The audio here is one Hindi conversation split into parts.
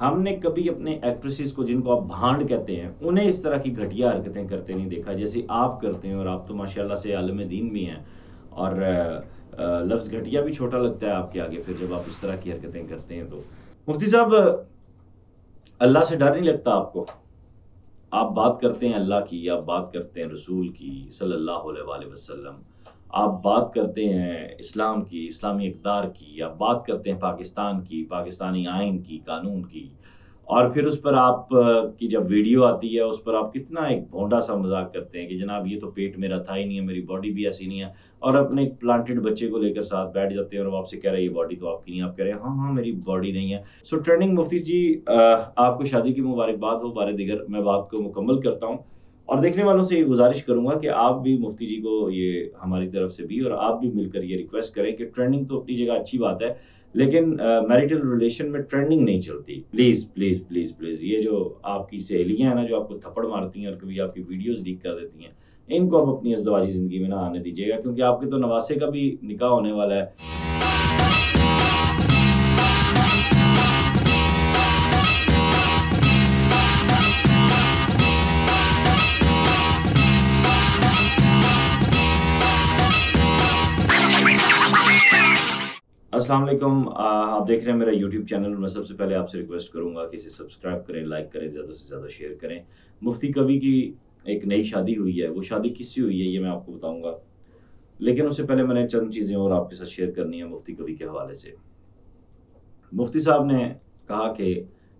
हमने कभी अपने एक्ट्रेसेस को, जिनको आप भांड कहते हैं, उन्हें इस तरह की घटिया हरकतें करते नहीं देखा जैसे आप करते हैं। और आप तो माशाल्लाह से आलिम दीन भी हैं, और लफ्ज़ घटिया भी छोटा लगता है आपके आगे फिर जब आप इस तरह की हरकतें करते हैं। तो मुफ्ती साहब, अल्लाह से डर नहीं लगता आपको? आप बात करते हैं अल्लाह की, आप बात करते हैं रसूल की सल्लल्लाहु अलैहि वसल्लम, आप बात करते हैं इस्लाम की, इस्लामी इक़्तिदार की, आप बात करते हैं पाकिस्तान की, पाकिस्तानी आइन की, कानून की, और फिर उस पर आप की जब वीडियो आती है उस पर आप कितना एक भोंडा-सा मज़ाक करते हैं कि जनाब ये तो पेट मेरा था ही नहीं है, मेरी बॉडी भी ऐसी नहीं है, और अपने एक प्लांटेड बच्चे को लेकर साथ बैठ जाते हैं और वो आपसे कह रहे हैं ये बॉडी तो आपकी नहीं है। आप कह रहे हैं हाँ, हाँ, मेरी बॉडी नहीं है। सो ट्रेंडिंग मुफ्ती जी, आपको शादी की मुबारकबाद हो। बारे दिगर मैं बात को मुकम्मल करता हूँ और देखने वालों से ये गुज़ारिश करूँगा कि आप भी मुफ्ती जी को ये हमारी तरफ से भी, और आप भी मिलकर ये रिक्वेस्ट करें कि ट्रेंडिंग तो अपनी जगह अच्छी बात है, लेकिन मैरिटल रिलेशन में ट्रेंडिंग नहीं चलती। प्लीज़, प्लीज़, प्लीज़, प्लीज़, ये जो आपकी सहेलियाँ हैं ना, जो आपको थप्पड़ मारती हैं और कभी आपकी वीडियोज़ लीक कर देती हैं, इनको आप अपनी अज़दवाजी ज़िंदगी में ना आने दीजिएगा, क्योंकि आपके तो नवासे का भी निकाह होने वाला है। अस्सलाम वालेकुम, आप देख रहे हैं मेरा यूट्यूब चैनल। मैं सबसे पहले आपसे रिक्वेस्ट करूंगा कि इसे सब्सक्राइब करें, लाइक करें, ज़्यादा से ज़्यादा शेयर करें। मुफ्ती कवि की एक नई शादी हुई है, वो शादी किससे हुई है ये मैं आपको बताऊंगा, लेकिन उससे पहले मैंने चंद चीज़ें और आपके साथ शेयर करनी है मुफ्ती कवि के हवाले से। मुफ्ती साहब ने कहा कि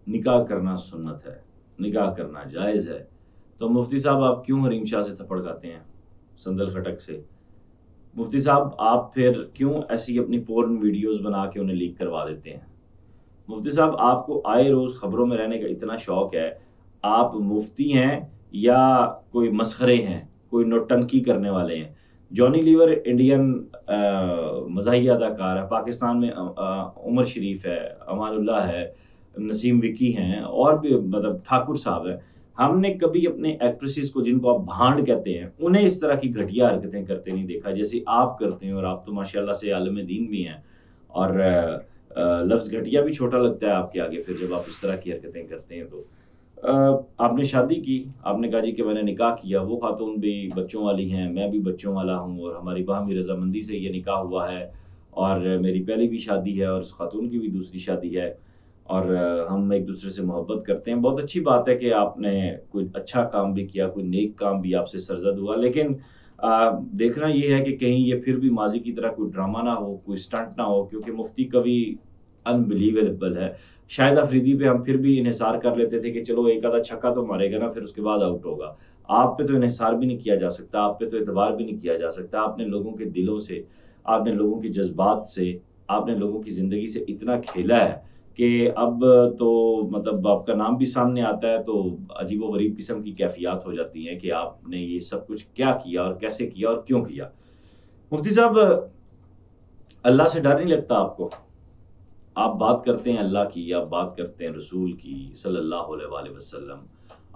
निकाह करना सुन्नत है, निकाह करना जायज़ है। तो मुफ्ती साहब, आप क्यों हरीम शाह से थप्पड़ खाते हैं, संदल खटक से? मुफ्ती साहब, आप फिर क्यों ऐसी अपनी पोर्न वीडियोस बना के उन्हें लीक करवा देते हैं? मुफ्ती साहब, आपको आए रोज़ खबरों में रहने का इतना शौक है, आप मुफ्ती हैं या कोई मसखरे हैं, कोई नौटंकी करने वाले हैं? जॉनी लीवर इंडियन मज़ाहिया अदाकार है, पाकिस्तान में उमर शरीफ है, अमानुल्लाह है, नसीम विकी हैं, और भी मतलब ठाकुर साहब हैं। हमने कभी अपने एक्ट्रेसेस को, जिनको आप भांड कहते हैं, उन्हें इस तरह की घटिया हरकतें करते नहीं देखा जैसे आप करते हैं। और आप तो माशाल्लाह से आलिम दीन भी हैं, और लफ्ज़ घटिया भी छोटा लगता है आपके आगे फिर जब आप इस तरह की हरकतें करते हैं। तो आपने शादी की, आपने कहा जी कि मैंने निकाह किया, वो खातून भी बच्चों वाली हैं, मैं भी बच्चों वाला हूँ, और हमारी बाहमी रज़ामंदी से ये निकाह हुआ है, और मेरी पहली भी शादी है और उस खातून की भी दूसरी शादी है, और हम एक दूसरे से मोहब्बत करते हैं। बहुत अच्छी बात है कि आपने कोई अच्छा काम भी किया, कोई नेक काम भी आपसे सरज़द हुआ, लेकिन देखना ये है कि कहीं ये फिर भी माज़ी की तरह कोई ड्रामा ना हो, कोई स्टंट ना हो, क्योंकि मुफ्ती कवि अनबिलीवेबल है। शाहिद अफरीदी पे हम फिर भी इन्हिसार कर लेते थे कि चलो एक आधा छक्का तो मारेगा ना, फिर उसके बाद आउट होगा। आप पे तो इन्हिसार भी नहीं किया जा सकता, आप पे तो एतबार भी नहीं किया जा सकता। आपने लोगों के दिलों से, आपने लोगों के जज़्बात से, आपने लोगों की ज़िंदगी से इतना खेला है कि अब तो मतलब आपका नाम भी सामने आता है तो अजीबो-गरीब किस्म की कैफ़ियत हो जाती हैं कि आपने ये सब कुछ क्या किया और कैसे किया और क्यों किया? मुफ्ती साहब, अल्लाह से डर नहीं लगता आपको? आप बात करते हैं अल्लाह की, आप बात करते हैं रसूल की सल्लल्लाहु अलैहि वसल्लम,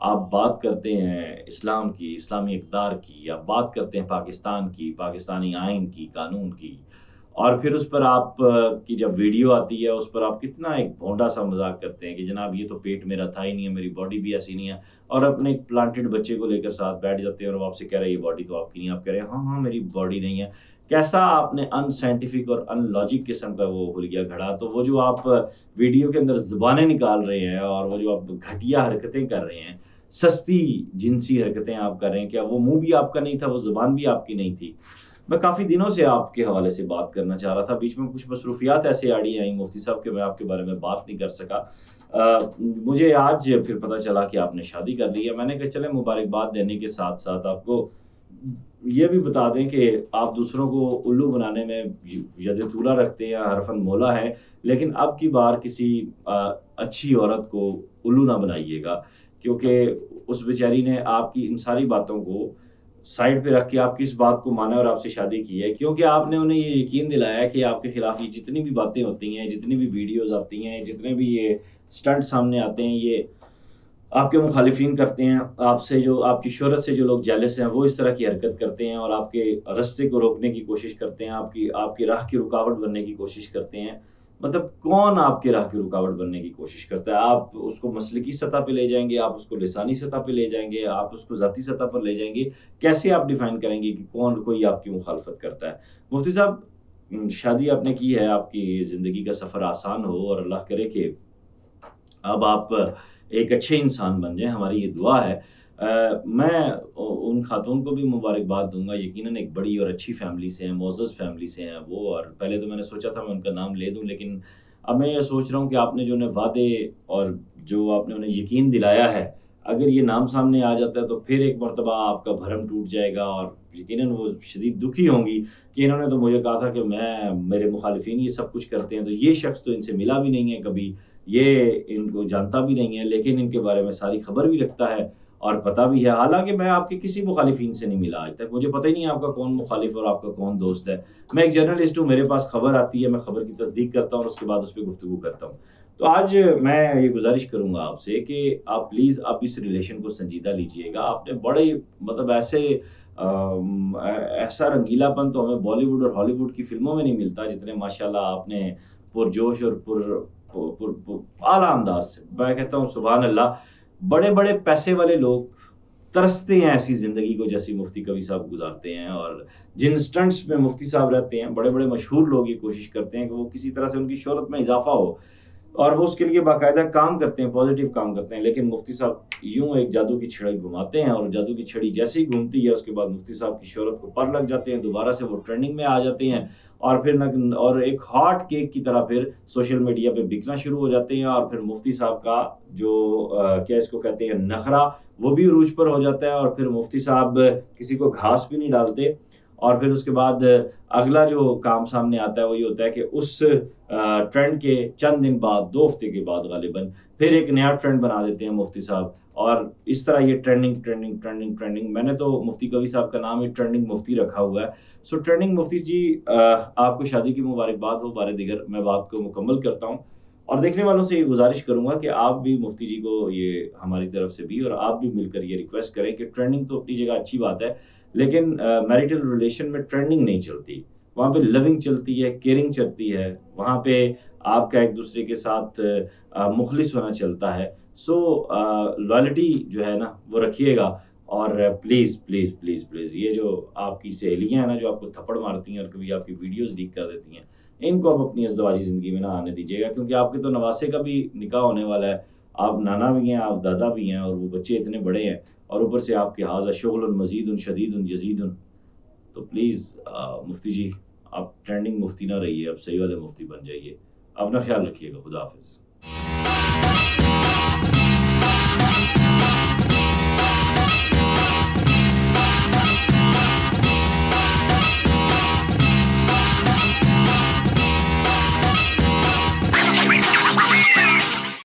आप बात करते हैं इस्लाम की, इस्लामी इक़्तिदार की, आप बात करते हैं पाकिस्तान की, पाकिस्तानी आइन की, कानून की, और फिर उस पर आप की जब वीडियो आती है उस पर आप कितना एक भोंडा-सा मज़ाक करते हैं कि जनाब ये तो पेट मेरा था ही नहीं है, मेरी बॉडी भी ऐसी नहीं है, और अपने एक प्लांटेड बच्चे को लेकर साथ बैठ जाते हैं और वो आपसे कह रहे हैं ये बॉडी तो आपकी नहीं है। आप कह रहे हैं हाँ, हाँ, मेरी बॉडी नहीं है। कैसा आपने अनसाइंटिफिक और अनलॉजिक किस्म का वो हुलिया घड़ा। तो वो जो आप वीडियो के अंदर ज़ुबानें निकाल रहे हैं और वो जो आप घटिया हरकतें कर रहे हैं, सस्ती जिनसी हरकतें आप कर रहे हैं, क्या वो मुँह भी आपका नहीं था, वो ज़ुबान भी आपकी नहीं थी? मैं काफ़ी दिनों से आपके हवाले से बात करना चाह रहा था, बीच में कुछ मसरूफ़ियात ऐसे आड़ी आई मुफ्ती साहब कि मैं आपके बारे में बात नहीं कर सका। मुझे आज फिर पता चला कि आपने शादी कर ली है। मैंने कहा चलें मुबारकबाद देने के साथ-साथ आपको ये भी बता दें कि आप दूसरों को उल्लू बनाने में यद तूला रखते हैं, हरफन मौला है, लेकिन अब की बार किसी अच्छी औरत को उल्लू ना बनाइएगा, क्योंकि उस बेचारी ने आपकी इन सारी बातों को साइड पे रख के आपकी इस बात को माना और आपसे शादी की है, क्योंकि आपने उन्हें ये यकीन दिलाया है कि आपके खिलाफ ये जितनी भी बातें होती हैं, जितनी भी वीडियोज़ आती हैं, जितने भी ये स्टंट सामने आते हैं, ये आपके मुखालिफिन करते हैं। आपसे जो आपकी शोहरत से जो लोग जेलस हैं, वो इस तरह की हरकत करते हैं और आपके रास्ते को रोकने की कोशिश करते हैं, आपकी आपकी राह की रुकावट बनने की कोशिश करते हैं। मतलब कौन आपके राह की रुकावट बनने की कोशिश करता है? आप उसको मसलकी सतह पे ले जाएँगे, आप उसको लिसानी सतह पे ले जाएँगे, आप उसको ज़ाती सतह पर ले जाएँगे। कैसे आप डिफ़ाइन करेंगे कि कौन कोई आपकी मुखालफत करता है? मुफ्ती साहब शादी आपने की है, आपकी ज़िंदगी का सफ़र आसान हो और अल्लाह करे कि अब आप एक अच्छे इंसान बन जाएँ, हमारी ये दुआ है। मैं उन खातून को भी मुबारकबाद दूँगा, यकीनन एक बड़ी और अच्छी फ़ैमिली से हैं, मुअज़्ज़ज़ फ़ैमिली से हैं वो, और पहले तो मैंने सोचा था मैं उनका नाम ले दूँ, लेकिन अब मैं ये सोच रहा हूँ कि आपने जो उन्हें वादे और जो आपने उन्हें यकीन दिलाया है, अगर ये नाम सामने आ जाता है तो फिर एक मर्तबा आपका भरम टूट जाएगा और यकीनन वो शदीद दुखी होंगी कि इन्होंने तो मुझे कहा था कि मेरे मुखालिफिन ये सब कुछ करते हैं, तो ये शख्स तो इनसे मिला भी नहीं है कभी, ये इनको जानता भी नहीं है, लेकिन इनके बारे में सारी खबर भी रखता है और पता भी है। हालाँकि मैं आपके किसी मुखालिफिन से नहीं मिला आज तक, मुझे पता ही नहीं है आपका कौन मुखालिफ और आपका कौन दोस्त है। मैं एक जर्नलिस्ट हूँ, मेरे पास खबर आती है, मैं खबर की तस्दीक करता हूँ और उसके बाद उस पे गुफ्तगू करता हूँ। तो आज मैं ये गुज़ारिश करूँगा आपसे कि आप प्लीज़ आप इस रिलेशन को संजीदा लीजिएगा। आपने बड़े मतलब ऐसा रंगीलापन तो हमें बॉलीवुड और हॉलीवुड की फ़िल्मों में नहीं मिलता, जितने माशाल्लाह आपने पुरजोश और पु पुर पु आला अंदाज़ से, मैं कहता हूँ सुभान अल्लाह, बड़े-बड़े पैसे वाले लोग तरसते हैं ऐसी ज़िंदगी को जैसी मुफ्ती कवी साहब गुज़ारते हैं, और जिन स्टंट्स में मुफ्ती साहब रहते हैं, बड़े-बड़े मशहूर लोग ये कोशिश करते हैं कि वो किसी तरह से उनकी शोहरत में इज़ाफ़ा हो। और वो उसके लिए बाकायदा काम करते हैं, पॉज़िटिव काम करते हैं। लेकिन मुफ्ती साहब यूँ एक जादू की छड़ी घुमाते हैं और जादू की छड़ी जैसे ही घूमती है, उसके बाद मुफ्ती साहब की शोहरत को पर लग जाते हैं, दोबारा से वो ट्रेंडिंग में आ जाते हैं और फिर न और एक हॉट केक की तरह फिर सोशल मीडिया पे बिकना शुरू हो जाते हैं, और फिर मुफ्ती साहब का जो क्या इसको कहते हैं, नखरा, वो भी उरूज पर हो जाता है और फिर मुफ्ती साहब किसी को घास भी नहीं डालते। और फिर उसके बाद अगला जो काम सामने आता है वो ये होता है कि उस ट्रेंड के चंद दिन बाद, 2 हफ्ते के बाद गालिबन फिर एक नया ट्रेंड बना देते हैं मुफ्ती साहब, और इस तरह ये ट्रेंडिंग, ट्रेंडिंग, ट्रेंडिंग, ट्रेंडिंग, मैंने तो मुफ्ती कवी साहब का नाम ही ट्रेंडिंग मुफ्ती रखा हुआ है। सो ट्रेंडिंग मुफ्ती जी, आपको शादी की मुबारकबाद हो, बारे दिगर मैं बात को मुकम्मल करता हूँ और देखने वालों से ये गुज़ारिश करूँगा कि आप भी मुफ्ती जी को ये हमारी तरफ से भी और आप भी मिलकर ये रिक्वेस्ट करें कि ट्रेंडिंग तो अपनी जगह अच्छी बात है, लेकिन मैरिटल रिलेशन में ट्रेंडिंग नहीं चलती। वहाँ पे लविंग चलती है, केयरिंग चलती है, वहाँ पे आपका एक-दूसरे के साथ मुख़लिस होना चलता है। सो लॉयल्टी जो है ना, वो रखिएगा, और प्लीज़, प्लीज़, प्लीज़, प्लीज़, ये जो आपकी सहेलियाँ हैं ना, जो आपको थप्पड़ मारती हैं और कभी आपकी वीडियोज़ लीक कर देती हैं, इनको आप अपनी अज़दवाजी ज़िंदगी में ना आने दीजिएगा, क्योंकि आपके तो नवासे का भी निकाह होने वाला है। आप नाना भी हैं, आप दादा भी हैं और वो बच्चे इतने बड़े हैं, और ऊपर से आपके हाज़ा शुग़्लुन मज़ीदुन शदीदुन यज़ीदुन। तो प्लीज़ मुफ्ती जी, आप ट्रेंडिंग मुफ्ती ना रहिए, आप सही वाले मुफ्ती बन जाइए। अपना ख़्याल रखिएगा। खुदा हाफ़िज़।